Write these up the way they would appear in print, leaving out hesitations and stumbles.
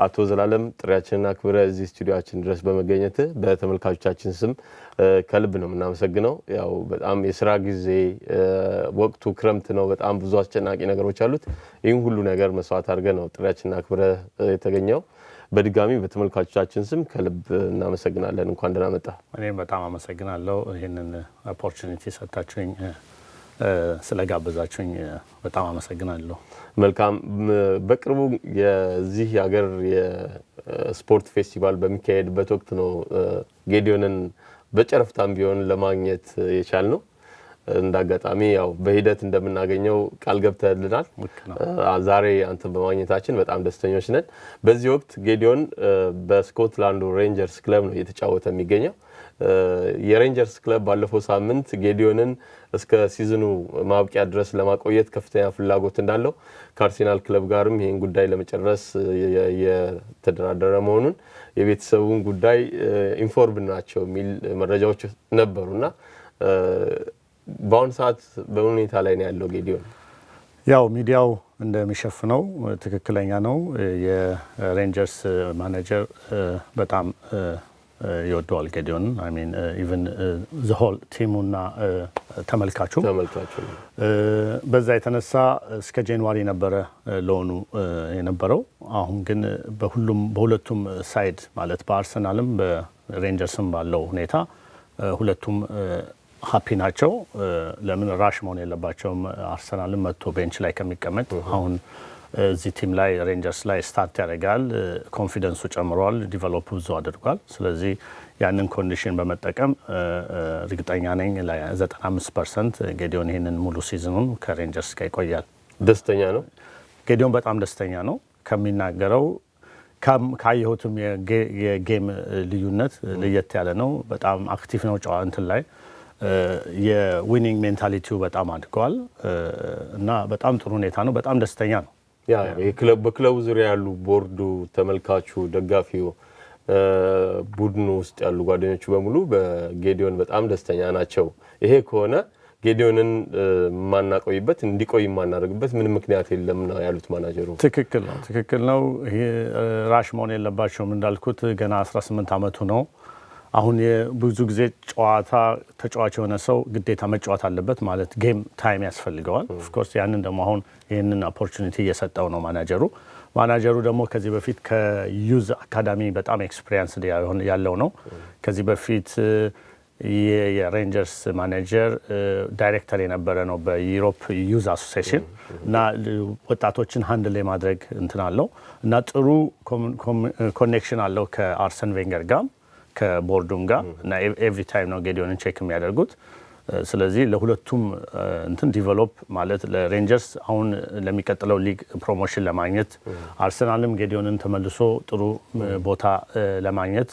አቶ ዘላለም ጥሪያችንን አክብረህ እዚህ ስቱዲዮአችን ድረስ በመገኘት በተመልካቾቻችን ስም ከልብ ነው የምናመሰግነው። ያው በጣም የሥራ ጊዜ ወቅቱ ክረምት ነው፣ በጣም ብዙ አስጨናቂ ነገሮች አሉት። ይህን ሁሉ ነገር መስዋዕት አድርገህ ነው ጥሪያችንን አክብረህ የተገኘው። በድጋሚ በተመልካቾቻችን ስም ከልብ እናመሰግናለን። እንኳን ደህና መጣ። እኔም በጣም አመሰግናለሁ ይሄንን ኦፖርቹኒቲ ሰጣችሁኝ ስለጋበዛችሁኝ በጣም አመሰግናለሁ። መልካም። በቅርቡ የዚህ ሀገር የስፖርት ፌስቲቫል በሚካሄድበት ወቅት ነው ጌዲዮንን በጨረፍታም ቢሆን ለማግኘት የቻልነው። እንዳጋጣሚ ያው በሂደት እንደምናገኘው ቃል ገብተልናል። ዛሬ አንተን በማግኘታችን በጣም ደስተኞች ነን። በዚህ ወቅት ጌዲዮን በስኮትላንዱ ሬንጀርስ ክለብ ነው እየተጫወተ የሚገኘው። የሬንጀርስ ክለብ ባለፈው ሳምንት ጌዲዮንን እስከ ሲዝኑ ማብቂያ ድረስ ለማቆየት ከፍተኛ ፍላጎት እንዳለው ከአርሴናል ክለብ ጋርም ይሄን ጉዳይ ለመጨረስ የተደራደረ መሆኑን የቤተሰቡን ጉዳይ ኢንፎርም ናቸው የሚል መረጃዎች ነበሩና በአሁኑ ሰዓት በሁኔታ ላይ ነው ያለው ጌዲዮን? ያው ሚዲያው እንደሚሸፍነው ትክክለኛ ነው። የሬንጀርስ ማኔጀር በጣም ይወደዋል ጌዲዮን። አይ ሚን ኢቭን ዘ ሆል ቲሙና ተመልካቹ በዛ የተነሳ እስከ ጃንዋሪ ነበረ ሎኑ የነበረው። አሁን ግን በሁለቱም ሳይድ ማለት በአርሰናልም በሬንጀርስም ባለው ሁኔታ ሁለቱም ሃፒ ናቸው። ለምን ራሽ መሆን የለባቸውም። አርሰናልም መጥቶ ቤንች ላይ ከሚቀመጥ አሁን እዚህ ቲም ላይ ሬንጀርስ ላይ ስታርት ያደርጋል። ኮንፊደንሱ ጨምሯል፣ ዲቨሎፕ ብዙ አድርጓል። ስለዚህ ያንን ኮንዲሽን በመጠቀም እርግጠኛ ነኝ ለ95% ጌዲዮን ይሄንን ሙሉ ሲዝኑን ከሬንጀርስ ጋር ይቆያል። ደስተኛ ነው ጌዲዮን፣ በጣም ደስተኛ ነው። ከሚናገረው ካየሁትም የጌም ልዩነት ለየት ያለ ነው። በጣም አክቲቭ ነው እንትን ላይ የዊኒንግ ሜንታሊቲው በጣም አድጓል እና በጣም ጥሩ ሁኔታ ነው። በጣም ደስተኛ ነው። ያ በክለቡ ዙሪያ ያሉ ቦርዱ፣ ተመልካቹ፣ ደጋፊው፣ ቡድኑ ውስጥ ያሉ ጓደኞቹ በሙሉ በጌዲዮን በጣም ደስተኛ ናቸው። ይሄ ከሆነ ጌዲዮንን ማናቆይበት እንዲቆይ ማናደርግበት ምን ምክንያት የለም ነው ያሉት ማናጀሩ። ትክክል ነው። ይሄ ራሽ መሆን የለባቸውም እንዳልኩት ገና 18 ዓመቱ ነው። አሁን ብዙ ጊዜ ተጫዋች የሆነ ሰው ግዴታ መጫወት አለበት ማለት ጌም ታይም ያስፈልገዋል። ኦፍ ኮርስ ያንን ደግሞ አሁን ይህንን ኦፖርቹኒቲ እየሰጠው ነው ማናጀሩ ደግሞ ከዚህ በፊት ከዩዝ አካዳሚ በጣም ኤክስፒሪየንስ ያለው ነው። ከዚህ በፊት የሬንጀርስ ማኔጀር ዳይሬክተር የነበረ ነው በዩሮፕ ዩዝ አሶሲዬሽን እና ወጣቶችን ሃንድል የማድረግ እንትን አለው እና ጥሩ ኮኔክሽን አለው ከአርሰን ቬንገር ጋር ከቦርዱም ጋር እና ኤቭሪ ታይም ነው ጌዲዮንን ቼክ የሚያደርጉት። ስለዚህ ለሁለቱም እንትን ዲቨሎፕ ማለት ለሬንጀርስ አሁን ለሚቀጥለው ሊግ ፕሮሞሽን ለማግኘት አርሰናልም ጌዲዮንን ተመልሶ ጥሩ ቦታ ለማግኘት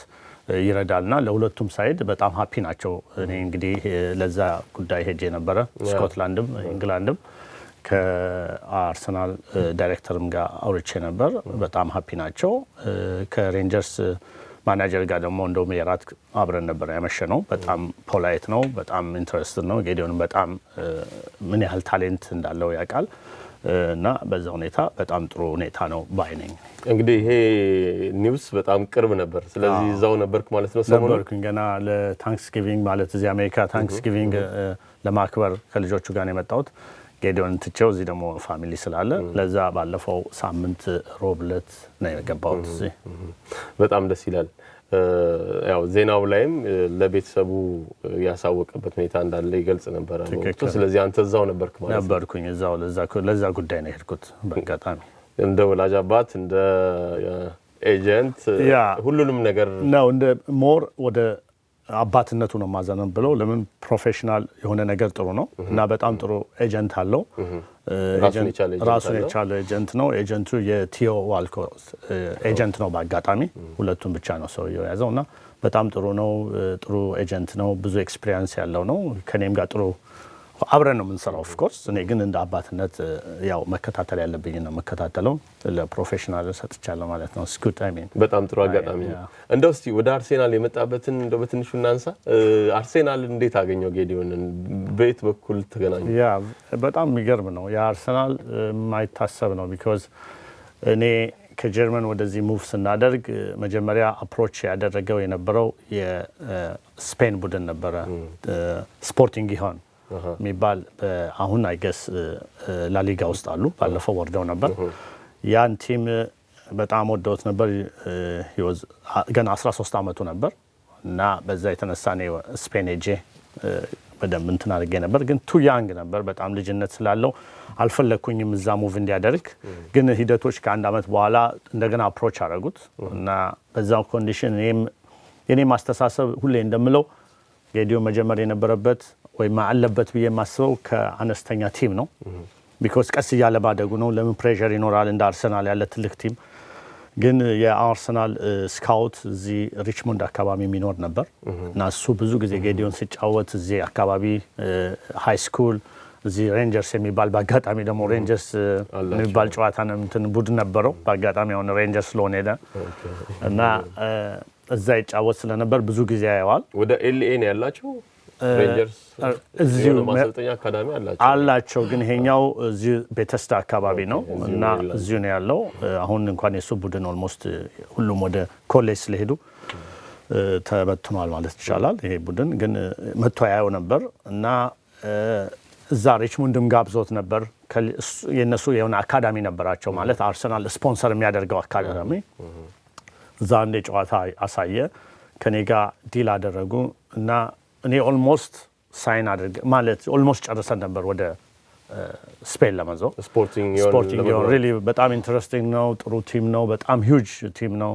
ይረዳልና ለሁለቱም ሳይድ በጣም ሃፒ ናቸው። እኔ እንግዲህ ለዛ ጉዳይ ሄጄ ነበረ ስኮትላንድም ኢንግላንድም ከአርሰናል ዳይሬክተርም ጋር አውርቼ ነበር። በጣም ሃፒ ናቸው። ከሬንጀርስ ማናጀር ጋር ደግሞ እንደውም የራት አብረን ነበር ያመሸነው። በጣም ፖላይት ነው፣ በጣም ኢንትረስትድ ነው። ጌዲዮንም በጣም ምን ያህል ታሌንት እንዳለው ያውቃል እና በዛ ሁኔታ በጣም ጥሩ ሁኔታ ነው ባይ ነኝ። እንግዲህ ይሄ ኒውስ በጣም ቅርብ ነበር። ስለዚህ እዛው ነበርክ ማለት ነው? ነበርኩኝ ገና ለታንክስጊቪንግ ማለት እዚህ አሜሪካ ታንክስጊቪንግ ለማክበር ከልጆቹ ጋር ነው የመጣሁት። ጌዲዮን ትቼው እዚህ ደግሞ ፋሚሊ ስላለ ለዛ ባለፈው ሳምንት ሮብ ዕለት ነው የገባሁት እዚህ። በጣም ደስ ይላል። ያው ዜናው ላይም ለቤተሰቡ ያሳወቀበት ሁኔታ እንዳለ ይገልጽ ነበር። ስለዚህ አንተ እዛው ነበርክ ማለት ነው? ነበርኩኝ እዛው ለዛ ጉዳይ ነው የሄድኩት በአጋጣሚ። እንደ ወላጅ አባት እንደ ኤጀንት ሁሉንም ነገር ነው እንደ ሞር ወደ አባትነቱ ነው ማዘነብ ብለው ለምን ፕሮፌሽናል የሆነ ነገር ጥሩ ነው እና በጣም ጥሩ ኤጀንት አለው። ራሱን የቻለ ኤጀንት ነው። ኤጀንቱ የቲዮ ዋልኮት ኤጀንት ነው። በአጋጣሚ ሁለቱም ብቻ ነው ሰው የያዘው እና በጣም ጥሩ ነው። ጥሩ ኤጀንት ነው። ብዙ ኤክስፒሪየንስ ያለው ነው። ከኔም ጋር ጥሩ አብረን ነው የምንሰራው። ኦፍ ኮርስ እኔ ግን እንደ አባትነት ያው መከታተል ያለብኝ ነው መከታተለው። ለፕሮፌሽናል ሰጥቻለሁ ማለት ነው። ስኩት አይ ሚን በጣም ጥሩ አጋጣሚ ነው። እንደው እስቲ ወደ አርሴናል የመጣበትን እንደው በትንሹ እናንሳ። አርሴናል እንዴት አገኘው ጌዲዮንን? በየት በኩል ተገናኙ? በጣም የሚገርም ነው። የአርሰናል የማይታሰብ ነው። ቢኮዝ እኔ ከጀርመን ወደዚህ ሙቭ ስናደርግ መጀመሪያ አፕሮች ያደረገው የነበረው የስፔን ቡድን ነበረ ስፖርቲንግ ጊሆን የሚባል አሁን አይገስ ላሊጋ ውስጥ አሉ ባለፈው ወርደው ነበር ያን ቲም በጣም ወደውት ነበር ገና 13 አመቱ ነበር እና በዛ የተነሳ ነው ስፔን ሄጄ በደንብ እንትን አድርጌ ነበር ግን ቱ ያንግ ነበር በጣም ልጅነት ስላለው አልፈለኩኝም እዛ ሙቭ እንዲያደርግ ግን ሂደቶች ከአንድ አመት በኋላ እንደገና አፕሮች አደረጉት እና በዛው ኮንዲሽን የኔ ማስተሳሰብ ሁሌ እንደምለው ጌዲዮ መጀመር የነበረበት ወይ ማለበት ብዬ ማስበው ከአነስተኛ ቲም ነው ቢኮዝ ቀስ ያለ ባደጉ ነው ለምን ፕሬሸር ይኖራል እንደ አርሰናል ያለ ትልቅ ቲም ግን የአርሰናል ስካውት እዚህ ሪችሞንድ አካባቢ የሚኖር ነበር እና እሱ ብዙ ጊዜ ጌዲዮን ሲጫወት እዚህ አካባቢ ሃይ ስኩል እዚህ ሬንጀርስ የሚባል በአጋጣሚ ደግሞ ሬንጀርስ የሚባል ጨዋታ ነው እንትን ቡድን ነበረው በአጋጣሚ አሁን ሬንጀርስ ስለሆነ ሄደ እና እዛ ይጫወት ስለነበር ብዙ ጊዜ ያየዋል ወደ ኤልኤ ነው ያላችሁ ሬንጀርስ እዚሁ ማሰልጠኛ አካዳሚ አላቸው ግን ይሄኛው እዚህ ቤተስዳ አካባቢ ነው እና እዚሁ ነው ያለው አሁን እንኳን የሱ ቡድን ኦልሞስት ሁሉም ወደ ኮሌጅ ስለሄዱ ተበትኗል ማለት ይቻላል ይሄ ቡድን ግን መጥቶ ያየው ነበር እና እዛ ሪችሞንድም ጋብዞት ነበር የነሱ የሆነ አካዳሚ ነበራቸው ማለት አርሰናል ስፖንሰር የሚያደርገው አካዳሚ እዛ እንደ ጨዋታ አሳየ ከኔ ጋር ዲል አደረጉ እና እኔ ኦልሞስት ሳይን አድርገ ማለት ኦልሞስት ጨርሰን ነበር ወደ ስፔን ለመዘው ስፖርቲንግ ሪሊ በጣም ኢንተረስቲንግ ነው ጥሩ ቲም ነው በጣም ሂውጅ ቲም ነው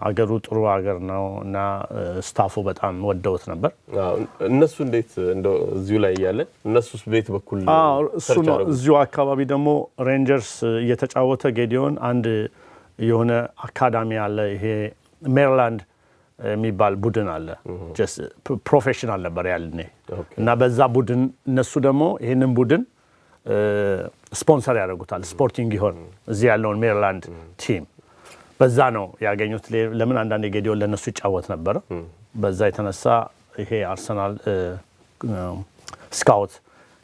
አገሩ ጥሩ አገር ነው እና ስታፉ በጣም ወደውት ነበር እነሱ እንዴት እንደው እዚሁ ላይ ያለ እነሱስ ቤት በኩል እሱ ነው እዚሁ አካባቢ ደግሞ ሬንጀርስ እየተጫወተ ጌዲዮን አንድ የሆነ አካዳሚ አለ ይሄ ሜሪላንድ የሚባል ቡድን አለ ጀስት ፕሮፌሽናል ነበር ያልኔ እና በዛ ቡድን እነሱ ደግሞ ይሄንን ቡድን ስፖንሰር ያደርጉታል ስፖርቲንግ ጊሆን እዚህ ያለውን ሜሪላንድ ቲም በዛ ነው ያገኙት ለምን አንዳንድ ጌዲዮን ለነሱ ይጫወት ነበር በዛ የተነሳ ይሄ አርሰናል ስካውት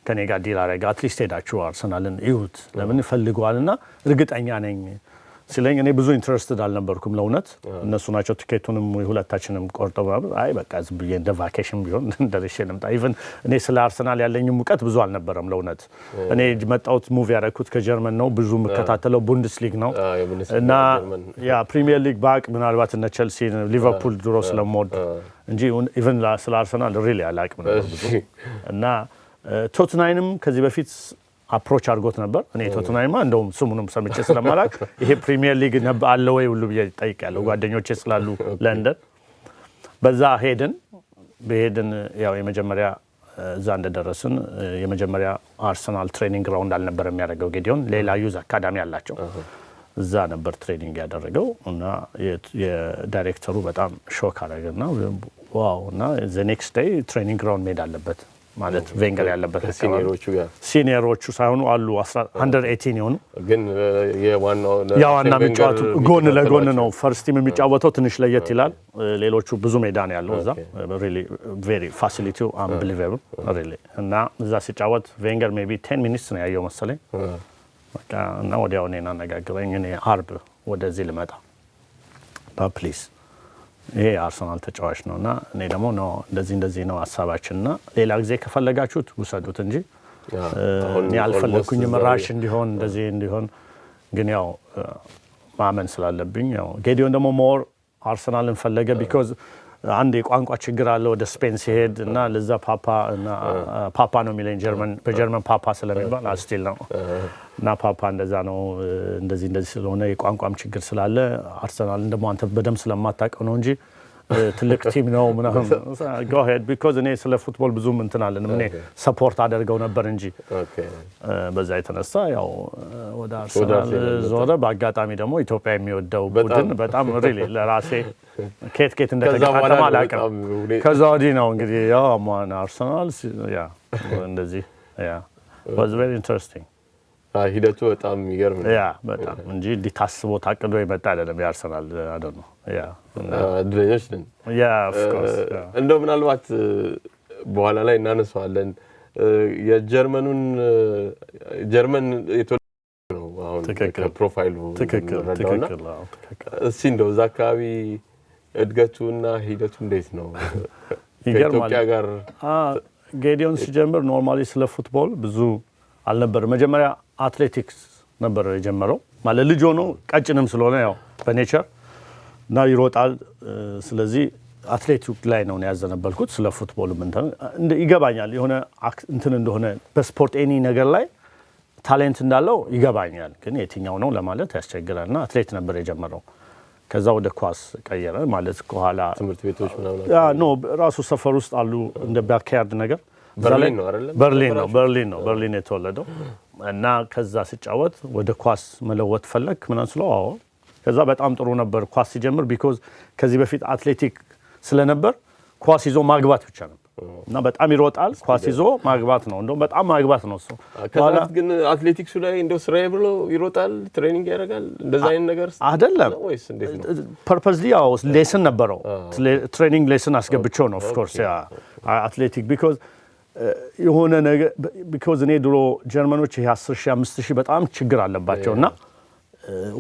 ከኔ ጋር ዲል አደረገ አትሊስት ሄዳችሁ አርሰናልን ይሁት ለምን ፈልገዋልና እርግጠኛ ነኝ ስለኝ እኔ ብዙ ኢንትረስትድ አልነበርኩም ለውነት እነሱ ናቸው ቲኬቱንም ሁለታችንም ቆርጠው አይ በቃ ዝም ብዬ እንደ ቫኬሽን ቢሆን እንደርሼ ልምጣ ኢቭን እኔ ስለ አርሰናል ያለኝ ሙቀት ብዙ አልነበረም ለውነት እኔ መጣሁት ሙቭ ያደረኩት ከጀርመን ነው ብዙ መከታተለው ቡንደስሊግ ነው እና ያ ፕሪሚየር ሊግ ባቅ ምናልባት እነ ቸልሲ ሊቨርፑል ድሮ ስለሞድ እንጂ ኢቭን ስለ አርሰናል ሪሊ አላቅም ነበር ብዙ እና ቶትናይንም ከዚህ በፊት አፕሮች አድርጎት ነበር እኔ ቶትናይማ እንደውም ስሙንም ሰምቼ ስለማላክ ይሄ ፕሪሚየር ሊግ አለ ወይ ሁሉ ይጠይቃለሁ ጓደኞቼ ስላሉ ለንደን በዛ ሄድን ያው የመጀመሪያ እዛ እንደደረስን የመጀመሪያ አርሰናል ትሬኒንግ ግራውንድ አልነበር የሚያደርገው ጌዲዮን ሌላ ዩዝ አካዳሚ አላቸው እዛ ነበር ትሬኒንግ ያደረገው እና የዳይሬክተሩ በጣም ሾክ አደረገና ዋው እና ዘ ኔክስት ዴይ ትሬኒንግ ግራውንድ ሜድ አለበት ማለት ቬንገር ያለበት ሲኒየሮቹ ሳይሆኑ አሉ 118 የሆኑ ግን የዋና የሚጫወቱ ጎን ለጎን ነው ፈርስት ቲም የሚጫወተው ትንሽ ለየት ይላል ሌሎቹ ብዙ ሜዳ ነው ያለው እዛ really very facility unbelievable really እና እዛ ሲጫወት ቬንገር ሜቢ 10 ሚኒትስ ነው ያየው መሰለኝ በቃ እና ወዲያው እኔን አነጋግረኝ እኔ አርብ ወደዚህ ልመጣ ፕሊዝ ይሄ አርሰናል ተጫዋች ነውና እኔ ደግሞ ነው እንደዚህ ነው ሐሳባችንና ሌላ ጊዜ ከፈለጋችሁት ውሰዱት እንጂ እኔ አልፈለኩኝም ራሽ እንዲሆን እንደዚህ እንዲሆን ግን ያው ማመን ስላለብኝ ያው ጌዲዮን ደግሞ ሞር አርሰናልን ፈለገ ቢኮዝ አንድ የቋንቋ ችግር አለ ወደ ስፔን ሲሄድ እና ለዛ ፓፓ ነው የሚለኝ በጀርመን ፓፓ ስለሚባል አስቲል ነው እና ፓፓ እንደዛ ነው እንደዚህ ስለሆነ የቋንቋም ችግር ስላለ አርሰናል እንደሞ አንተ በደም ስለማታውቀው ነው እንጂ ትልቅ ቲም ነው ምናምን go ahead because እኔ ስለ ፉትቦል ብዙም እንትን አለንም እኔ ሰፖርት አደርገው ነበር እንጂ በዛ የተነሳ ያው ወደ አርሰናል ዞረ በአጋጣሚ ደግሞ ኢትዮጵያ የሚወደው ቡድን በጣም ሪሊ ለራሴ ኬት እንደተገጣጠመ አላውቅም ከዛ ወዲህ ነው እንግዲህ ያው ማን አርሰናል ያ እንደዚህ ያ was very interesting ሂደቱ በጣም ይገርም ነው ያ በጣም እንጂ ዲታስቦ ታቅዶ የመጣ አይደለም ያርሰናል አይደል ነው ያ ድረኞች ነን ያ of course እንደው ምናልባት በኋላ ላይ እናነሳዋለን የጀርመን የተወለደው ነው አሁን ከፕሮፋይሉ ትክክል። እስኪ እንደው እዛ አካባቢ እድገቱና ሂደቱ እንዴት ነው? ከኢትዮጵያ ጋር ጌዲዮን ሲጀምር ኖርማሊ ስለ ፉትቦል ብዙ አልነበር። መጀመሪያ አትሌቲክስ ነበር የጀመረው። ማለት ልጅ ሆኖ ቀጭንም ስለሆነ ያው በኔቸር እና ይሮጣል። ስለዚህ አትሌቲክ ላይ ነው ያዘነበልኩት። ስለ ፉትቦል ይገባኛል የሆነ እንትን እንደሆነ በስፖርት ኤኒ ነገር ላይ ታሌንት እንዳለው ይገባኛል። ግን የትኛው ነው ለማለት ያስቸግራልና አትሌት ነበር የጀመረው። ከዛ ወደ ኳስ ቀየረ። ማለት ከኋላ ትምህርት ቤቶች ምናምን ራሱ ሰፈር ውስጥ አሉ እንደ ባክያርድ ነገር። በርሊን የተወለደው እና ከዛ ሲጫወት ወደ ኳስ መለወጥ ፈለክ ምናምን ስለው አዎ። ከዛ በጣም ጥሩ ነበር ኳስ ሲጀምር ቢኮዝ ከዚህ በፊት አትሌቲክ ስለነበር ኳስ ይዞ ማግባት ብቻ ነበር እና በጣም ይሮጣል። ኳስ ይዞ ማግባት ነው እንደው በጣም ማግባት ነው እሱ። ከዛ ግን አትሌቲክሱ ላይ እንደው ስራዬ ብሎ ይሮጣል፣ ትሬኒንግ ያደርጋል። እንደዛ አይነት ነገር አይደለም ወይስ እንዴት ነው? ፐርፐዝሊ ያው ሌሰን ነበረው። ትሬኒንግ ሌሰን አስገብቼው ነው ኦፍ ኮርስ ያ አትሌቲክ ቢኮዝ የሆነ ነገር ቢኮዝ እኔ ድሮ ጀርመኖች ይሄ 10,000 5,000 በጣም ችግር አለባቸውና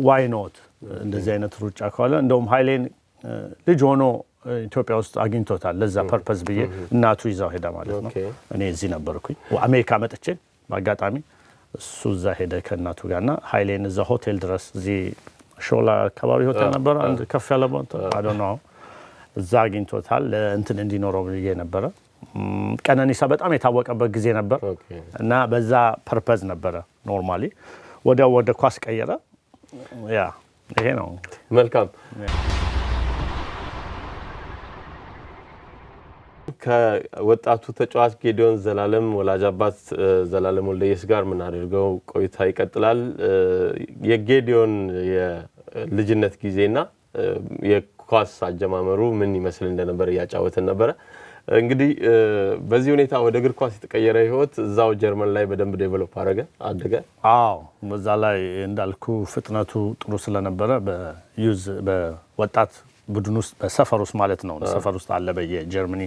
ዋይ ኖት እንደዚህ አይነት ሩጫ ካለ እንደውም ኃይሌን ልጅ ሆኖ ኢትዮጵያ ውስጥ አግኝቶታል። ለዛ ፐርፐዝ ብዬ እናቱ ይዛው ሄዳ ማለት ነው። እኔ እዚህ ነበርኩኝ አሜሪካ መጥቼ በአጋጣሚ እሱ እዛ ሄደ ከእናቱ ጋርና ኃይሌን እዛ ሆቴል ድረስ እዚህ ሾላ አካባቢ ሆቴል ነበር አንድ ከፍ ያለ ቦታ አይ ዶንት ኖ እዛ አግኝቶታል። እንትን እንዲኖረው ብዬ ነበረ። ቀነኒሳ በጣም የታወቀበት ጊዜ ነበር እና በዛ ፐርፐዝ ነበረ ኖርማሊ ወደ ኳስ ቀየረ። ያ ይሄ ነው። መልካም። ከወጣቱ ተጫዋች ጌዲዮን ዘላለም ወላጅ አባት ዘላለም ወልደየስ ጋር የምናደርገው ቆይታ ይቀጥላል። የጌዲዮን የልጅነት ጊዜና የኳስ አጀማመሩ ምን ይመስል እንደነበር እያጫወተን ነበረ። እንግዲህ በዚህ ሁኔታ ወደ እግር ኳስ የተቀየረ ህይወት እዛው ጀርመን ላይ በደንብ ዴቨሎፕ አደረገ። አዎ በዛ ላይ እንዳልኩ ፍጥነቱ ጥሩ ስለነበረ በወጣት ቡድን ውስጥ በሰፈር ውስጥ ማለት ነው ሰፈር ውስጥ አለ በየጀርመኒ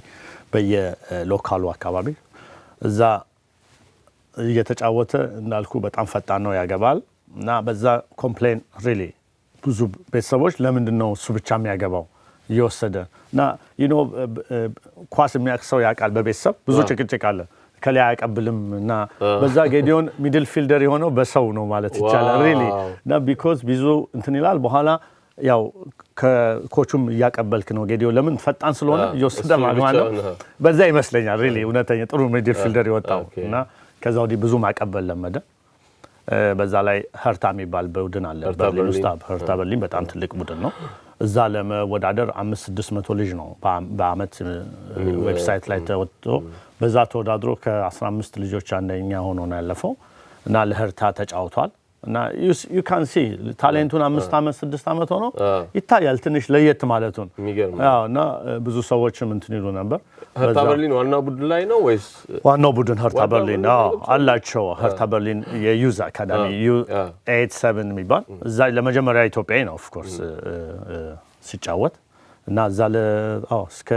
በየሎካሉ አካባቢ እዛ እየተጫወተ እንዳልኩ በጣም ፈጣን ነው ያገባል እና በዛ ኮምፕሌን ሪሊ ብዙ ቤተሰቦች ለምንድን ነው እሱ ብቻ የሚያገባው እየወሰደ እና ኳስ የሚያቅሰው ያውቃል። በቤተሰብ ብዙ ጭቅጭቅ አለ ከላይ አያቀብልም እና በዛ ጌዲዮን ሚድል ፊልደር የሆነው በሰው ነው ማለት ይቻላል ሪሊ እና ቢኮዝ ብዙ እንትን ይላል በኋላ ያው ከኮቹም እያቀበልክ ነው ጌዲዮን ለምን ፈጣን ስለሆነ እየወሰደ ማለት ነው። በዛ ይመስለኛል ሪሊ እውነተኛ ጥሩ ሚድል ፊልደር ይወጣው እና ከዛ ወዲህ ብዙ ማቀበል ለመደ። በዛ ላይ ሀርታ የሚባል ቡድን አለ በርሊን ውስጥ። ሀርታ በርሊን በጣም ትልቅ ቡድን ነው። እዛ ለመወዳደር 500-600 ልጅ ነው በአመት ዌብሳይት ላይ ተወጥቶ በዛ ተወዳድሮ ከ15 ልጆች አንደኛ ሆኖ ነው ያለፈው እና ለሀርታ ተጫውቷል እና you can see ታሌንቱን 5 አመት 6 አመት ሆኖ ይታያል ትንሽ ለየት ማለቱን። ያው እና ብዙ ሰዎችም እንትን ይሉ ነበር። ሀርታ በርሊን ዋናው ቡድን ላይ ነው ወይስ ዋናው ቡድን ሀርታ በርሊን አላቸው። ሀርታ በርሊን የዩዝ አካዳሚ U87 የሚባል እዛ ለመጀመሪያ ኢትዮጵያዊ ነው ኦፍ ኮርስ ሲጫወት እና እዛ እስከ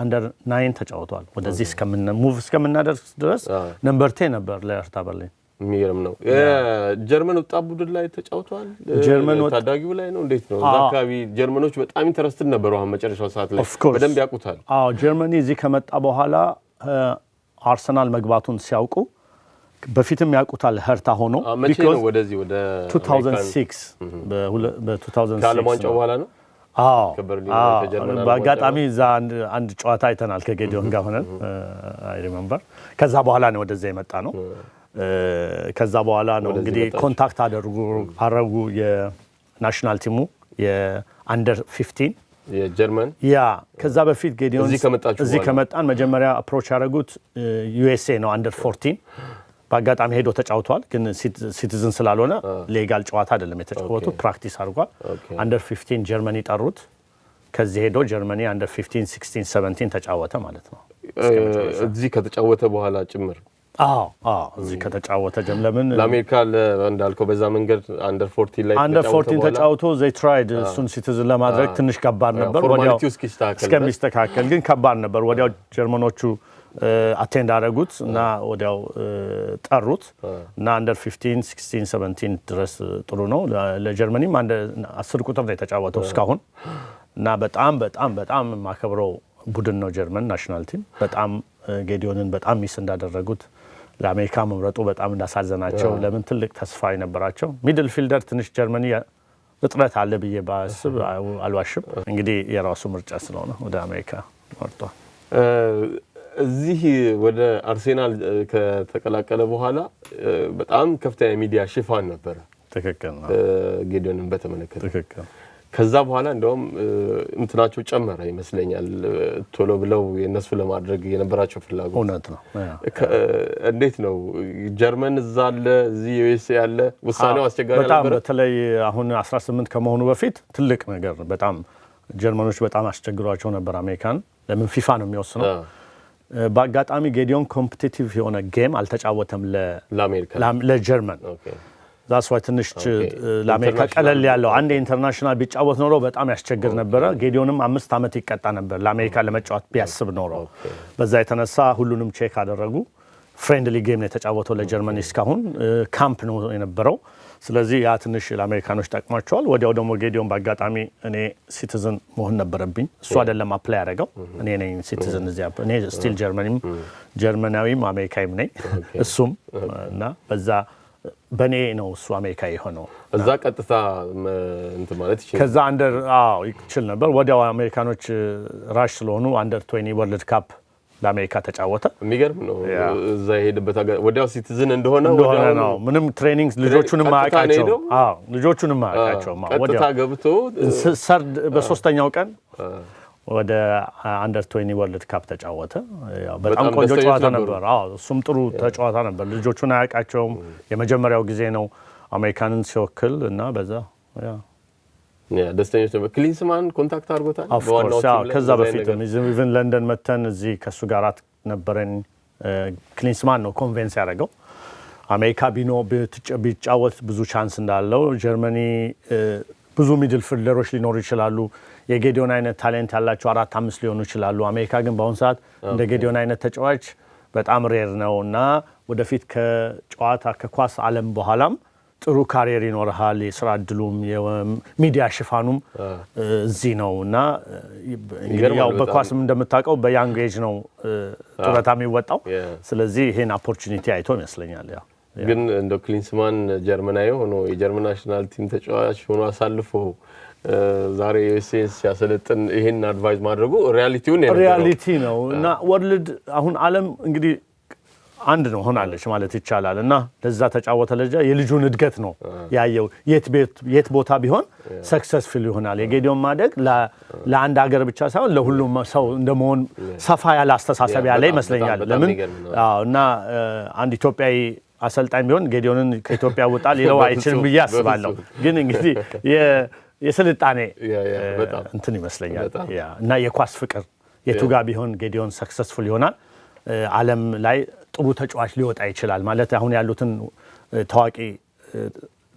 አንደር 9 ተጫውቷል። ወደዚህ እስከምናደርስ ድረስ ነምበር 10 ነበር ለሀርታ በርሊን። የሚገርም ነው። ጀርመን ወጣት ቡድን ላይ ተጫውቷል። ጀርመን ታዳጊው ላይ ነው እንዴት ነው? እዛ አካባቢ ጀርመኖች በጣም ኢንተረስትድ ነበሩ። አሁን መጨረሻው ሰዓት ላይ በደንብ ያውቁታል። ጀርመኒ እዚህ ከመጣ በኋላ አርሰናል መግባቱን ሲያውቁ በፊትም ያውቁታል ሀርታ ሆኖ መቼ ነው ወደዚህ ወደ 2006 በ2006 ከዓለም ዋንጫው በኋላ ነው። በአጋጣሚ እዛ አንድ ጨዋታ አይተናል ከጌዲዮን ጋር ሆነን አይ ሪሜምበር። ከዛ በኋላ ነው ወደዛ የመጣ ነው። ከዛ በኋላ ነው እንግዲህ ኮንታክት አደረጉ የናሽናል ቲሙ የአንደር 15 የጀርመን ከዛ በፊት ጌዲዮን እዚህ ከመጣን መጀመሪያ አፕሮች ያደረጉት ዩኤስኤ ነው አንደር 14 በአጋጣሚ ሄዶ ተጫውቷል። ግን ሲቲዝን ስላልሆነ ሌጋል ጨዋታ አይደለም የተጫወቱ ፕራክቲስ አድርጓል። አንደር 15 ጀርመኒ ጠሩት። ከዚህ ሄዶ ጀርመኒ አንደር 15 16 17 ተጫወተ ማለት ነው። እዚህ ከተጫወተ በኋላ ጭምር እዚህ ከተጫወተ ለምን ለአሜሪካ እንዳልከው በዛ መንገድ አንደር 14 ላይ ተጫውቶ they tried እሱን ሲቲዝን ለማድረግ ትንሽ ከባድ ነበር። ወዲያው እስከሚስተካከል ግን ከባድ ነበር። ወዲያው ጀርመኖቹ አቴንድ አደረጉት እና ወዲያው ጠሩት እና አንደር 15 16 17 ድረስ ጥሩ ነው ለጀርመኒም 10 ቁጥር ነው የተጫወተው እስካሁን እና በጣም ማከብረው ቡድን ነው ጀርመን ናሽናል ቲም በጣም ጌዲዮንን በጣም ሚስ እንዳደረጉት ለአሜሪካ መምረጡ በጣም እንዳሳዘናቸው ለምን ትልቅ ተስፋ የነበራቸው ሚድል ፊልደር ትንሽ ጀርመኒ እጥረት አለ ብዬ ባስብ አልዋሽም እንግዲህ የራሱ ምርጫ ስለሆነ ወደ አሜሪካ መርጧል እዚህ ወደ አርሴናል ከተቀላቀለ በኋላ በጣም ከፍተኛ ሚዲያ ሽፋን ነበር ትክክል ነው ጌዲዮንን በተመለከተ ትክክል ከዛ በኋላ እንደውም እንትናቸው ጨመረ ይመስለኛል ቶሎ ብለው የነሱ ለማድረግ የነበራቸው ፍላጎት እውነት ነው እንዴት ነው ጀርመን እዛ አለ እዚህ ዩኤስ ያለ ውሳኔው አስቸጋሪ ነበር በጣም በተለይ አሁን 18 ከመሆኑ በፊት ትልቅ ነገር በጣም ጀርመኖች በጣም አስቸግሯቸው ነበር አሜሪካን ለምን ፊፋ ነው የሚወስነው በአጋጣሚ ጌዲዮን ኮምፒቲቲቭ የሆነ ጌም አልተጫወተም ለጀርመን ዛስ ዋይ ትንሽ ለአሜሪካ ቀለል ያለው አንድ ኢንተርናሽናል ቢጫወት ኖሮ በጣም ያስቸግር ነበር ጌዲዮንም 5 አመት ይቀጣ ነበር ለአሜሪካ ለመጫወት ቢያስብ ኖሮ በዛ የተነሳ ሁሉንም ቼክ አደረጉ ፍሬንድሊ ጌም ነው የተጫወተው ለጀርመኒ እስካሁን ካምፕ ነው የነበረው ስለዚህ ያ ትንሽ ለአሜሪካኖች ጠቅሟቸዋል ወዲያው ደግሞ ጌዲዮን በአጋጣሚ እኔ ሲቲዝን መሆን ነበረብኝ እሱ አይደለም አፕላይ ያደረገው እኔ ነኝ ሲቲዝን እዚያ እኔ ስቲል ጀርመናዊም አሜሪካዊም ነኝ እሱም እና በዛ በኔ ነው እሱ አሜሪካዊ ሆነው እዛ ቀጥታ እንትን ማለት ይችላል ከዛ አንደር ይችል ነበር ወዲያው አሜሪካኖች ራሽ ስለሆኑ አንደር 20 ወርልድ ካፕ ለአሜሪካ ተጫወተ የሚገርም ነው እዛ የሄደበት ወዲያው ሲቲዝን እንደሆነ ነው ምንም ትሬኒንግ ልጆቹንም ማያውቃቸው ቀጥታ ገብቶ ሰርድ በሶስተኛው ቀን ወደ አንደር 20 ወርልድ ካፕ ተጫወተ ያው በጣም ቆንጆ ጨዋታ ነበር እሱም ጥሩ ተጫዋታ ነበር ልጆቹን አያውቃቸውም የመጀመሪያው ጊዜ ነው አሜሪካንን ሲወክል እና በዛ ደስተኞች ነበር ክሊንስማን ኮንታክት አድርጎታል በዋናው ቲም ከዛ በፊት ኢቭን ለንደን መተን እዚህ ከሱ ጋር ነበረን ክሊንስማን ነው ኮንቪንስ ያደረገው አሜሪካ ቢጫወት ብዙ ቻንስ እንዳለው ጀርመኒ ብዙ ሚድል ፊልደሮች ሊኖሩ ይችላሉ የጌዲዮን አይነት ታሌንት ያላቸው 4-5 ሊሆኑ ይችላሉ አሜሪካ ግን በአሁን ሰዓት እንደ ጌዲዮን አይነት ተጫዋች በጣም ሬር ነውና ወደፊት ከጨዋታ ከኳስ ዓለም በኋላም ጥሩ ካሪየር ይኖርሃል የሥራ እድሉም የሚዲያ ሽፋኑም እዚህ ነውና ያው በኳስም እንደምታውቀው በያንግ ኤጅ ነው ጡረታ የሚወጣው ስለዚህ ይሄን ኦፖርቹኒቲ አይቶ ይመስለኛል ያው ግን እንደ ክሊንስማን ጀርመናዊ ሆኖ የጀርመን ናሽናል ቲም ተጫዋች ሆኖ አሳልፎ ዛሬ ዩኤስኤስ ያሰለጥን ይሄን አድቫይስ ማድረጉ ሪያሊቲ ነው እና ወርልድ አሁን ዓለም እንግዲህ አንድ ነው ሆናለች ማለት ይቻላል እና ለዛ ተጫወተ ለጃ የልጁን እድገት ነው ያየው የት ቦታ ቢሆን ሰክሰስፉል ይሆናል የጌዲዮን ማደግ ለአንድ ሀገር ብቻ ሳይሆን ለሁሉም ሰው እንደመሆን ሰፋ ያለ አስተሳሰብ ያለ ይመስለኛል ለምን እና አንድ ኢትዮጵያዊ አሰልጣኝ ቢሆን ጌዲዮንን ከኢትዮጵያ ወጣል ይለው አይችልም ብዬ አስባለሁ ግን እንግዲህ የስልጣኔ እንትን ይመስለኛል እና የኳስ ፍቅር የቱጋ ቢሆን ጌዲዮን ሰክሰስፉል ይሆናል ዓለም ላይ ጥሩ ተጫዋች ሊወጣ ይችላል ማለት አሁን ያሉትን ታዋቂ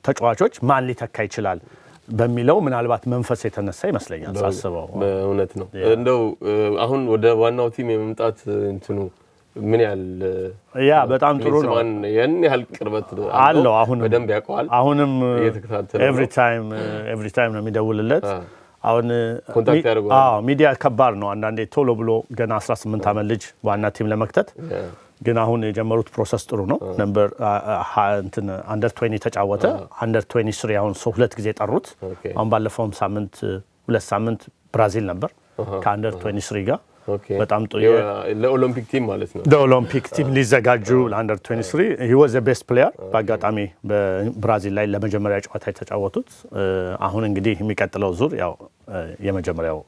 ተጫዋቾች ማን ሊተካ ይችላል በሚለው ምናልባት መንፈስ የተነሳ ይመስለኛል ሳስበው እውነት ነው እንደው አሁን ወደ ዋናው ቲም የመምጣት እንትኑ ምን ያህል በጣም ጥሩ ነው ያን ያህል ቅርበት አለው አሁን በደንብ ያውቀዋል አሁንም እየተከታተለ ኤቭሪ ታይም ነው የሚደውልለት አሁን ኮንታክት ያደርጋል ሚዲያ ከባድ ነው አንዳንዴ ቶሎ ብሎ ገና 18 አመት ልጅ ዋና ቲም ለመክተት ግን አሁን የጀመሩት ፕሮሰስ ጥሩ ነው ነምበር አንደር 20 ተጫወተ አንደር 23 አሁን ሁለት ጊዜ ጠሩት አሁን ባለፈውም ሳምንት ሁለት ሳምንት ብራዚል ነበር ከአንደር 23 ጋር በጣም ጥሩ ለኦሎምፒክ ቲም ማለት ነው ለኦሎምፒክ ቲም ሊዘጋጁ ለአንደር 23 he was the best player በአጋጣሚ በብራዚል ላይ ለመጀመሪያ ጨዋታ የተጫወቱት አሁን እንግዲህ የሚቀጥለው ዙር ያው የመጀመሪያው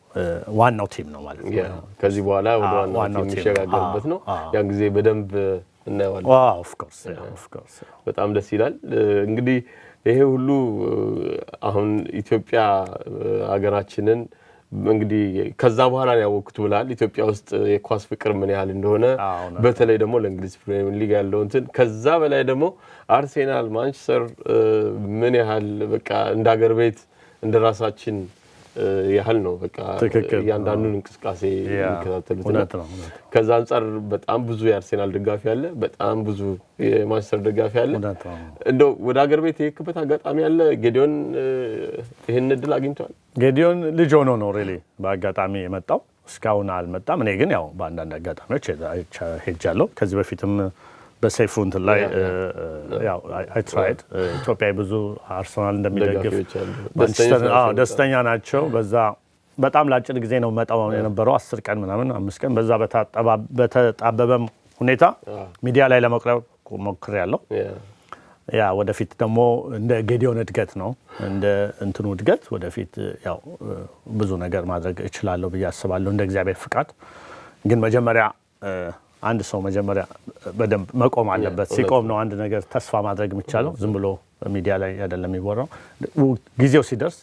ዋናው ቲም ነው ማለት ነው ከዚህ በኋላ ወደ ዋናው ቲም የሚሸጋገርበት ነው ያን ጊዜ በደንብ እናየዋለን of course በጣም ደስ ይላል እንግዲህ ይሄ ሁሉ አሁን ኢትዮጵያ ሀገራችንን እንግዲህ ከዛ በኋላ ነው ያወቅኩት ብላል ኢትዮጵያ ውስጥ የኳስ ፍቅር ምን ያህል እንደሆነ በተለይ ደግሞ ለእንግሊዝ ፕሪሚየር ሊግ ያለው እንትን ከዛ በላይ ደግሞ አርሴናል ማንቸስተር ምን ያህል በቃ እንደ ሀገር ቤት እንደ ራሳችን ያህል ነው በቃ ያንዳንዱን እንቅስቃሴ የሚከታተሉት እውነት ነው። ከዛ አንፃር በጣም ብዙ የአርሴናል ደጋፊ አለ፣ በጣም ብዙ የማንቸስተር ደጋፊ አለ። እንደው ወደ ሀገር ቤት የሄድክበት አጋጣሚ አለ? ጌዲዮን ይሄን እድል አግኝቷል? ጌዲዮን ልጅ ሆኖ ነው ሪሊ በአጋጣሚ የመጣው፣ እስካሁን አልመጣም። እኔ ግን ያው በአንዳንድ አጋጣሚዎች ሄጃለሁ። ከዚህ በፊትም በሰይፉ እንትን ላይ ያው አይ ትራይድ ኢትዮጵያ ብዙ አርሰናል እንደሚደግፍ ማንቸስተር ደስተኛ ናቸው። በዛ በጣም ለአጭር ጊዜ ነው መጣው የነበረው 10 ቀን ምናምን 5 ቀን በዛ በተጣበበም ሁኔታ ሚዲያ ላይ ለመቅረብ ሞክሬያለሁ። ያ ወደፊት ደግሞ እንደ ጌዲዮን እድገት ነው እንደ እንትኑ እድገት ወደፊት ያው ብዙ ነገር ማድረግ እችላለሁ ብዬ አስባለሁ እንደ እግዚአብሔር ፍቃድ። ግን መጀመሪያ አንድ ሰው መጀመሪያ በደንብ መቆም አለበት። ሲቆም ነው አንድ ነገር ተስፋ ማድረግ የሚቻለው። ዝም ብሎ ሚዲያ ላይ አይደለም የሚወራው። ጊዜው ሲደርስ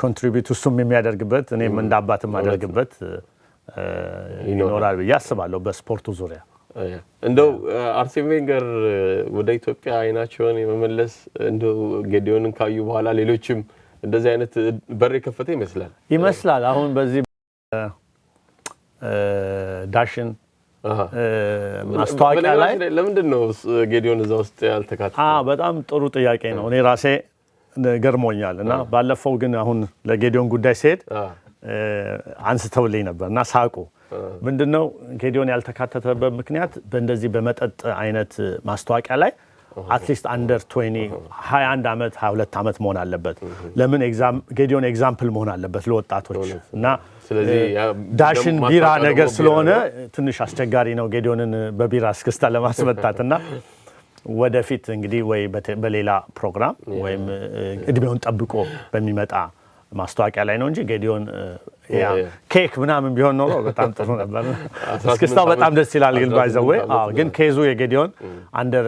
ኮንትሪቢዩት እሱም የሚያደርግበት እኔም እንደ አባት የማደርግበት ይኖራል ብዬ አስባለሁ በስፖርቱ ዙሪያ። እንደው አርሴን ቬንገር ወደ ኢትዮጵያ አይናቸውን የመመለስ እንደው ጌዲዮንን ካዩ በኋላ ሌሎችም እንደዚህ አይነት በር የከፈተ ይመስላል። አሁን በዚህ ዳሽን ማስታወቂያ ላይ ለምንድን ነው ጌዲዮን እዛ ውስጥ ያልተካተተው? በጣም ጥሩ ጥያቄ ነው። እኔ ራሴ ገርሞኛል እና ባለፈው ግን አሁን ለጌዲዮን ጉዳይ ሲሄድ አንስተውልኝ ነበርና ሳቁ። ምንድነው ጌዲዮን ያልተካተተበት ምክንያት በእንደዚህ በመጠጥ አይነት ማስታወቂያ ላይ አትሊስት አንደር 20 21 ዓመት 22 ዓመት መሆን አለበት። ለምን ጌዲዮን ኤግዛምፕል መሆን አለበት ለወጣቶች እና ስለዚህ ዳሽን ቢራ ነገር ስለሆነ ትንሽ አስቸጋሪ ነው ጌዲዮንን በቢራ እስክስታ ለማስመጣትና ወደፊት እንግዲህ ወይ በሌላ ፕሮግራም ወይም እድሜውን ጠብቆ በሚመጣ ማስታወቂያ ላይ ነው እንጂ ጌዲዮን ኬክ ምናምን ቢሆን ኖሮ በጣም ጥሩ ነበር። እስክስታው በጣም ደስ ይላል። ግን ባይዘው ግን ኬዙ የጌዲዮን አንደር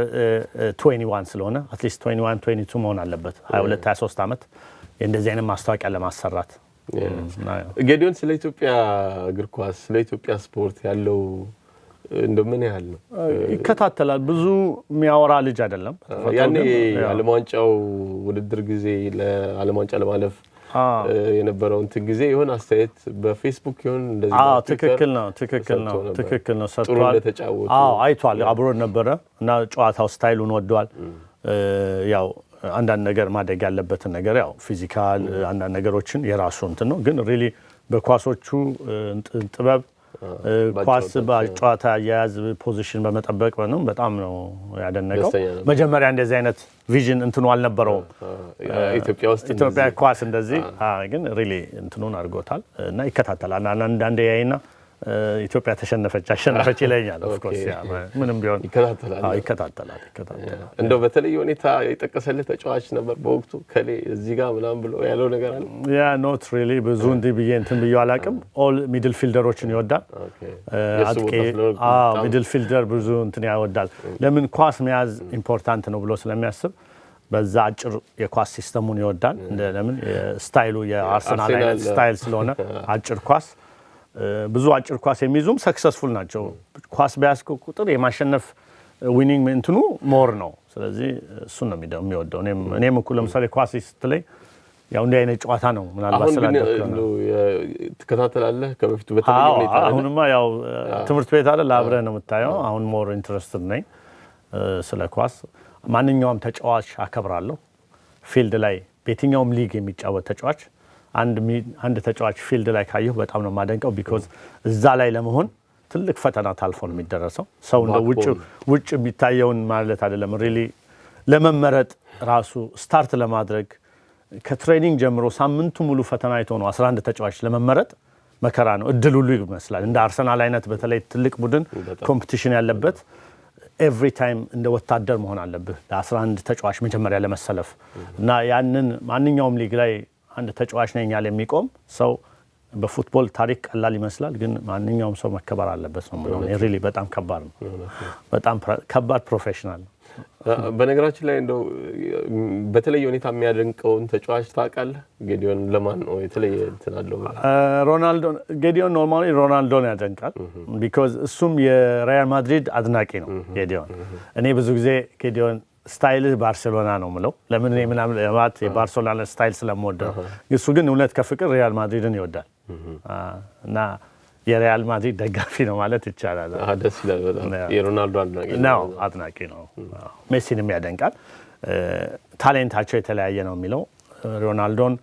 21 ስለሆነ አትሊስት 21 22 መሆን አለበት 22 23 ዓመት እንደዚህ አይነት ማስታወቂያ ለማሰራት። ጌዲዮን ስለ ኢትዮጵያ እግር ኳስ ስለ ኢትዮጵያ ስፖርት ያለው እንደምን ያህል ነው? ይከታተላል። ብዙ የሚያወራ ልጅ አይደለም። ያኔ ዓለም ዋንጫው ውድድር ጊዜ ለዓለም ዋንጫ ለማለፍ የነበረው እንትን ጊዜ የሆነ አስተያየት በፌስቡክ ይሁን እንደዚህ ትክክል ነው ሰጥቷል። አይቷል፣ አብሮ ነበረ እና ጨዋታው ስታይሉን ወደዋል። ያው አንዳንድ ነገር ማደግ ያለበትን ነገር ያው ፊዚካል አንዳንድ ነገሮችን የራሱ እንትን ነው። ግን ሪሊ በኳሶቹ ጥበብ ኳስ በጨዋታ አያያዝ ፖዚሽን በመጠበቅ ነው በጣም ነው ያደነቀው። መጀመሪያ እንደዚህ አይነት ቪዥን እንትኑ አልነበረውም ኢትዮጵያ ኳስ እንደዚህ። ግን ሪሊ እንትኑን አድርጎታል እና ይከታተላል። አንዳንዴ ያይና ኢትዮጵያ አሸነፈች ይለኛል። ኦፍ ኮርስ ምንም ቢሆን ይከታተላል። እንደው በተለይ ሁኔታ የጠቀሰልህ ተጫዋች ነበር በወቅቱ ከሌ እዚህ ጋር ምናምን ብሎ ያለው ነገር አለ? ያ ኖት ሪሊ ብዙ እንዲህ ብዬ እንትን ብዬ አላውቅም። ኦል ሚድል ፊልደሮችን ይወዳል። አጥቂ ሚድል ፊልደር ብዙ እንትን ያወዳል። ለምን ኳስ መያዝ ኢምፖርታንት ነው ብሎ ስለሚያስብ በዛ አጭር የኳስ ሲስተሙን ይወዳል። ለምን ስታይሉ የአርሰናል አይነት ስታይል ስለሆነ አጭር ኳስ ብዙ አጭር ኳስ የሚይዙም ሰክሰስፉል ናቸው። ኳስ በያዝከው ቁጥር የማሸነፍ ዊኒንግ እንትኑ ሞር ነው። ስለዚህ እሱን ነው የሚወደው። እኔም እኮ ለምሳሌ ኳስ ስትለኝ ያው እንዲህ አይነት ጨዋታ ነው ምናልባት ስላደረኩ ነው። ትከታተላለህ ከበፊቱ በተለየ ሁኔታ? አሁንማ ያው ትምህርት ቤት አይደል አብረህ ነው የምታየው። አሁን ሞር ኢንትረስትድ ነኝ ስለ ኳስ። ማንኛውም ተጫዋች አከብራለሁ። ፊልድ ላይ በየትኛውም ሊግ የሚጫወት ተጫዋች አንድ ተጫዋች ፊልድ ላይ ካየሁ በጣም ነው የማደንቀው። ቢኮዝ እዛ ላይ ለመሆን ትልቅ ፈተና ታልፎ ነው የሚደረሰው። ሰው እንደ ውጭ የሚታየውን ማለት አይደለም። ሪሊ ለመመረጥ ራሱ ስታርት ለማድረግ ከትሬኒንግ ጀምሮ ሳምንቱ ሙሉ ፈተና አይቶ ነው 11 ተጫዋች ለመመረጥ መከራ ነው። እድል ሁሉ ይመስላል። እንደ አርሰናል አይነት በተለይ ትልቅ ቡድን ኮምፒቲሽን ያለበት ኤቭሪ ታይም እንደ ወታደር መሆን አለብህ ለ11 ተጫዋች መጀመሪያ ለመሰለፍ እና ያንን ማንኛውም ሊግ ላይ አንድ ተጫዋች ነኝ ያለ የሚቆም ሰው በፉትቦል ታሪክ ቀላል ይመስላል፣ ግን ማንኛውም ሰው መከበር አለበት ነው ማለት ነው። ሪሊ በጣም ከባድ ነው። በጣም ከባድ ፕሮፌሽናል ነው። በነገራችን ላይ እንደው በተለየ ሁኔታ የሚያደንቀውን ተጫዋች ታውቃለህ? ጌዲዮን ለማን ነው የተለየ እንትን አለው? ሮናልዶ። ጌዲዮን ኖርማሊ ሮናልዶን ያደንቃል። ቢኮዝ እሱም የሪያል ማድሪድ አድናቂ ነው ጌዲዮን። እኔ ብዙ ጊዜ ጌዲዮን ስታይልህ ባርሴሎና ነው ምለው። ለምን እኔ ምናምን ማለት የባርሴሎና ስታይል ስለምወደው፣ እሱ ግን እውነት ከፍቅር ሪያል ማድሪድን ይወዳል እና የሪያል ማድሪድ ደጋፊ ነው ማለት ይቻላል። ደስ ይላል በጣም። የሮናልዶ አድናቂ ነው። ሜሲንም ያደንቃል። ታሌንታቸው የተለያየ ነው የሚለው። ሮናልዶን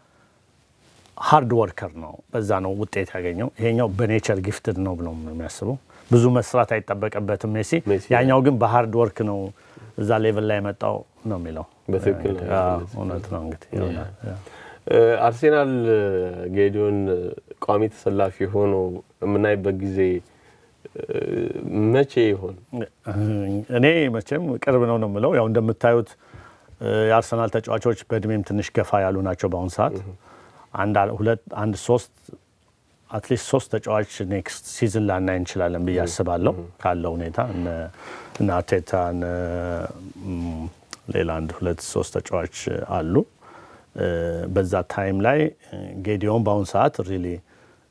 ሃርድ ወርከር ነው፣ በዛ ነው ውጤት ያገኘው። ይሄኛው በኔቸር ጊፍትድ ነው ብሎ የሚያስበው፣ ብዙ መስራት አይጠበቅበትም ሜሲ። ያኛው ግን በሃርድ ወርክ ነው እዛ ሌቭል ላይ የመጣው ነው የሚለው። በትክክል እውነት ነው። እንግዲህ አርሴናል ጌዲዮን ቋሚ ተሰላፊ ሆኖ የምናይበት ጊዜ መቼ ይሆን? እኔ መቼም ቅርብ ነው ነው የምለው። ያው እንደምታዩት የአርሰናል ተጫዋቾች በእድሜም ትንሽ ገፋ ያሉ ናቸው በአሁኑ ሰዓት። አትሊስት 3 ተጫዋች ኔክስት ሲዝን ላናይ እንችላለን ብዬ አስባለሁ ካለው ሁኔታ። እነ አርቴታ ሌላ 1-2-3 ተጫዋች አሉ። በዛ ታይም ላይ ጌዲዮን በአሁኑ ሰዓት ሪሊ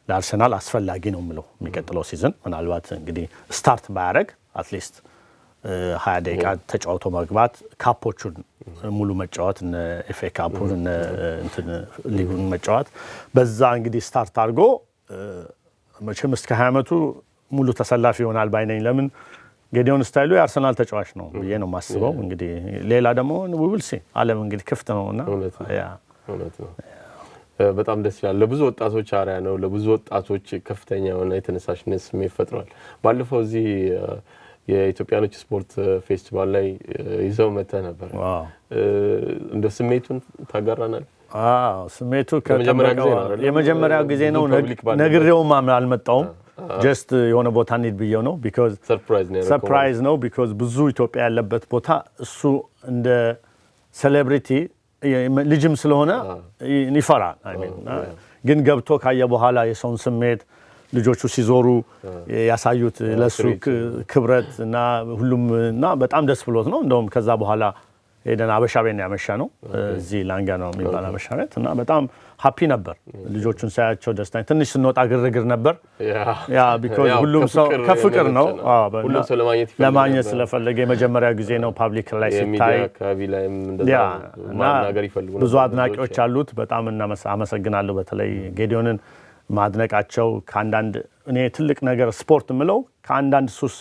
ለአርሰናል አስፈላጊ ነው የምለው። የሚቀጥለው ሲዝን ምናልባት እንግዲህ ስታርት ባያደርግ አትሊስት 20 ደቂቃ ተጫውቶ መግባት፣ ካፖቹን ሙሉ መጫወት፣ እነ ኤፍኤ ካፑን እነ ሊጉን መጫወት፣ በዛ እንግዲህ ስታርት አድርጎ መቼም እስከ 20 ዓመቱ ሙሉ ተሰላፊ ይሆናል ባይነኝ። ለምን ጌዲዮን ስታይሉ የአርሰናል ተጫዋች ነው ብዬ ነው የማስበው። እንግዲህ ሌላ ደግሞ ውብልሲ ዓለም እንግዲህ ክፍት ነውና እውነት ነው። በጣም ደስ ይላል። ለብዙ ወጣቶች አርአያ ነው። ለብዙ ወጣቶች ከፍተኛ የሆነ የተነሳሽነት ስሜት ፈጥሯል። ባለፈው እዚህ የኢትዮጵያኖች ስፖርት ፌስቲቫል ላይ ይዘው መጥተህ ነበር። እንደ ስሜቱን ታጋራናል? ስሜቱ የመጀመሪያው ጊዜ ነው። ነግሬውም አልመጣውም። ጀስት የሆነ ቦታ እንሂድ ብዬው ነው። ቢኮዝ ሰርፕራይዝ ነው። ቢኮዝ ብዙ ኢትዮጵያ ያለበት ቦታ እሱ እንደ ሴሌብሪቲ ልጅም ስለሆነ ይፈራል። ግን ገብቶ ካየ በኋላ የሰውን ስሜት ልጆቹ ሲዞሩ ያሳዩት ለሱ ክብረት እና ሁሉም እና በጣም ደስ ብሎት ነው። እንደውም ከዛ በኋላ ሄደን አበሻ ቤት ያመሻ ነው እዚህ ላንጋ ነው የሚባል አበሻ ቤት እና በጣም ሃፒ ነበር። ልጆቹን ሳያቸው ደስታ ትንሽ ስንወጣ ግርግር ነበር። ያ ቢኮዝ ሁሉም ሰው ከፍቅር ነው ሁሉም ሰው ለማግኘት ስለፈለገ የመጀመሪያ ጊዜ ነው ፓብሊክ ላይ ሲታይ ብዙ አድናቂዎች አሉት። በጣም አመሰግናለሁ። በተለይ ጌዲዮንን ማድነቃቸው ከአንዳንድ እኔ ትልቅ ነገር ስፖርት ምለው ከአንዳንድ ሱስ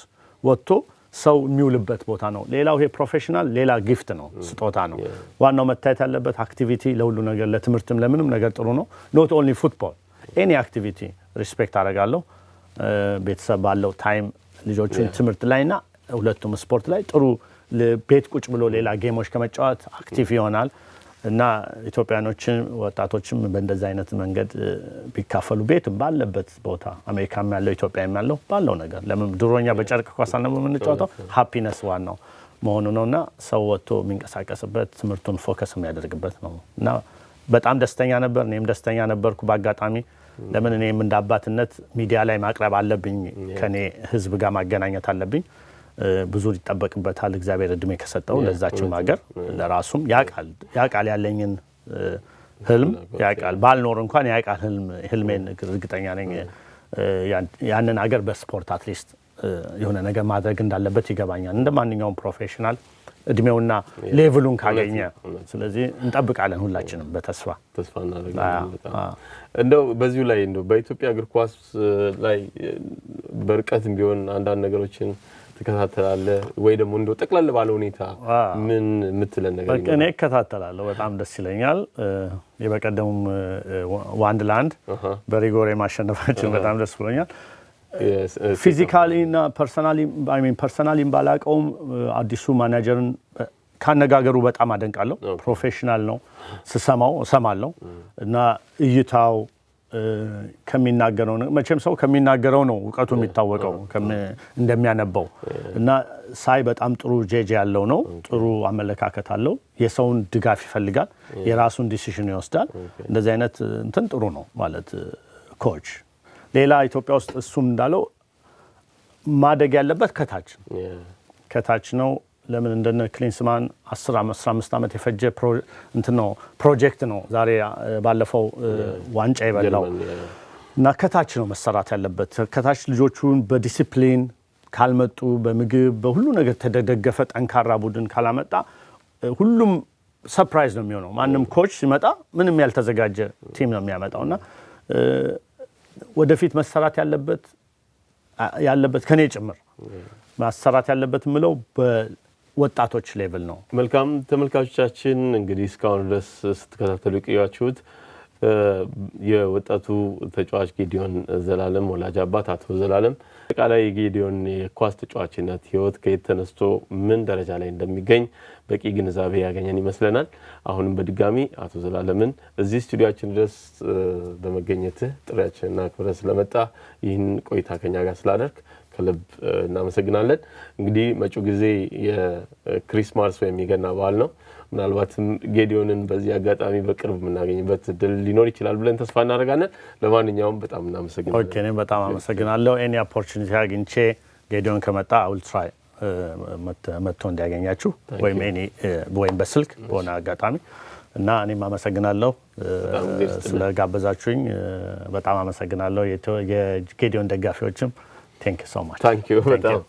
ወጥቶ ሰው የሚውልበት ቦታ ነው። ሌላው ይሄ ፕሮፌሽናል ሌላ ጊፍት ነው፣ ስጦታ ነው። ዋናው መታየት ያለበት አክቲቪቲ ለሁሉ ነገር ለትምህርትም ለምንም ነገር ጥሩ ነው። ኖት ኦንሊ ፉትቦል ኤኒ አክቲቪቲ ሪስፔክት አደርጋለሁ። ቤተሰብ ባለው ታይም ልጆቹን ትምህርት ላይና ሁለቱም ስፖርት ላይ ጥሩ ቤት ቁጭ ብሎ ሌላ ጌሞች ከመጫወት አክቲቭ ይሆናል እና ኢትዮጵያኖችን ወጣቶችም በእንደዚህ አይነት መንገድ ቢካፈሉ ቤትም ባለበት ቦታ አሜሪካም ያለው ኢትዮጵያም ያለው ባለው ነገር ለምን ድሮኛ በጨርቅ ኳስ ነው የምንጫወተው። ሃፒነስ ዋናው መሆኑ ነውና ሰው ወጥቶ የሚንቀሳቀስበት ትምህርቱን ፎከስ የሚያደርግበት ነው እና በጣም ደስተኛ ነበር። እኔም ደስተኛ ነበርኩ በአጋጣሚ። ለምን እኔም እንደ አባትነት ሚዲያ ላይ ማቅረብ አለብኝ፣ ከኔ ህዝብ ጋር ማገናኘት አለብኝ። ብዙ ይጠበቅበታል። እግዚአብሔር እድሜ ከሰጠው ለዛችም ሀገር ለራሱም ያቃል ያለኝን ህልም ያቃል። ባልኖር እንኳን ያቃል ህልሜን እርግጠኛ ነኝ። ያንን ሀገር በስፖርት አትሊስት የሆነ ነገር ማድረግ እንዳለበት ይገባኛል። እንደ ማንኛውም ፕሮፌሽናል እድሜውና ሌቭሉን ካገኘ። ስለዚህ እንጠብቃለን ሁላችንም በተስፋ እናደርጋለን። እንደው በዚሁ ላይ እንደው በኢትዮጵያ እግር ኳስ ላይ በርቀትም ቢሆን አንዳንድ ነገሮችን ትከታተላለህ ወይ ደግሞ እንደው ጠቅላላ ባለ ሁኔታ ምን የምትለን ነገር እኔ እከታተላለሁ። በጣም ደስ ይለኛል። የበቀደሙም 1-1 በሪጎሬ ማሸነፋችን በጣም ደስ ብሎኛል። ፊዚካሊ እና ፐርሰናሊ ባላቀውም አዲሱ ማኔጀርን ካነጋገሩ በጣም አደንቃለሁ። ፕሮፌሽናል ነው፣ እሰማለሁ እና እይታው ከሚናገረው መቼም ሰው ከሚናገረው ነው እውቀቱ የሚታወቀው እንደሚያነበው እና ሳይ በጣም ጥሩ ጄጅ ያለው ነው። ጥሩ አመለካከት አለው። የሰውን ድጋፍ ይፈልጋል። የራሱን ዲሲዥን ይወስዳል። እንደዚህ አይነት እንትን ጥሩ ነው ማለት ኮች። ሌላ ኢትዮጵያ ውስጥ እሱም እንዳለው ማደግ ያለበት ከታች ነው። ለምን እንደነ ክሊንስማን 10-15 ዓመት የፈጀ ፕሮጀክት ነው ዛሬ ባለፈው ዋንጫ ይበላው እና ከታች ነው መሰራት ያለበት። ከታች ልጆቹን በዲሲፕሊን ካልመጡ በምግብ በሁሉ ነገር ተደገፈ ጠንካራ ቡድን ካላመጣ ሁሉም ሰርፕራይዝ ነው የሚሆነው። ማንም ኮች ሲመጣ ምንም ያልተዘጋጀ ቲም ነው የሚያመጣውና ወደፊት መሰራት ያለበት ከኔ ጭምር ማሰራት ያለበት ምለው በወጣቶች ሌቭል ነው። መልካም ተመልካቾቻችን እንግዲህ እስካሁን ድረስ ስትከታተሉ የቆያችሁት የወጣቱ ተጫዋች ጌዲዮን ዘላለም ወላጅ አባት አቶ ዘላለም አጠቃላይ ጌዲዮን የኳስ ተጫዋችነት ህይወት ከየት ተነስቶ ምን ደረጃ ላይ እንደሚገኝ በቂ ግንዛቤ ያገኘን ይመስለናል። አሁንም በድጋሚ አቶ ዘላለምን እዚህ ስቱዲዮአችን ድረስ በመገኘት ጥሪያችንና አክብረህ ስለመጣ ይህን ቆይታ ከኛ ጋር ስላደረክ ከልብ እናመሰግናለን። እንግዲህ መጪው ጊዜ የክሪስማስ ወይም የገና በዓል ነው። ምናልባትም ጌዲዮንን በዚህ አጋጣሚ በቅርብ የምናገኝበት እድል ሊኖር ይችላል ብለን ተስፋ እናደርጋለን። ለማንኛውም በጣም እናመሰግናለን። ኦኬ እኔም በጣም አመሰግናለሁ። ኤኒ ኦፖርቹኒቲ አግኝቼ ጌዲዮን ከመጣ አውል ትራይ መጥቶ እንዲያገኛችሁ ወይም በስልክ በሆነ አጋጣሚ እና እኔም አመሰግናለሁ ስለጋበዛችሁኝ በጣም አመሰግናለሁ። የጌዲዮን ደጋፊዎችም ቴንክ ዩ ሶ ማች። ታንክ ዩ በጣም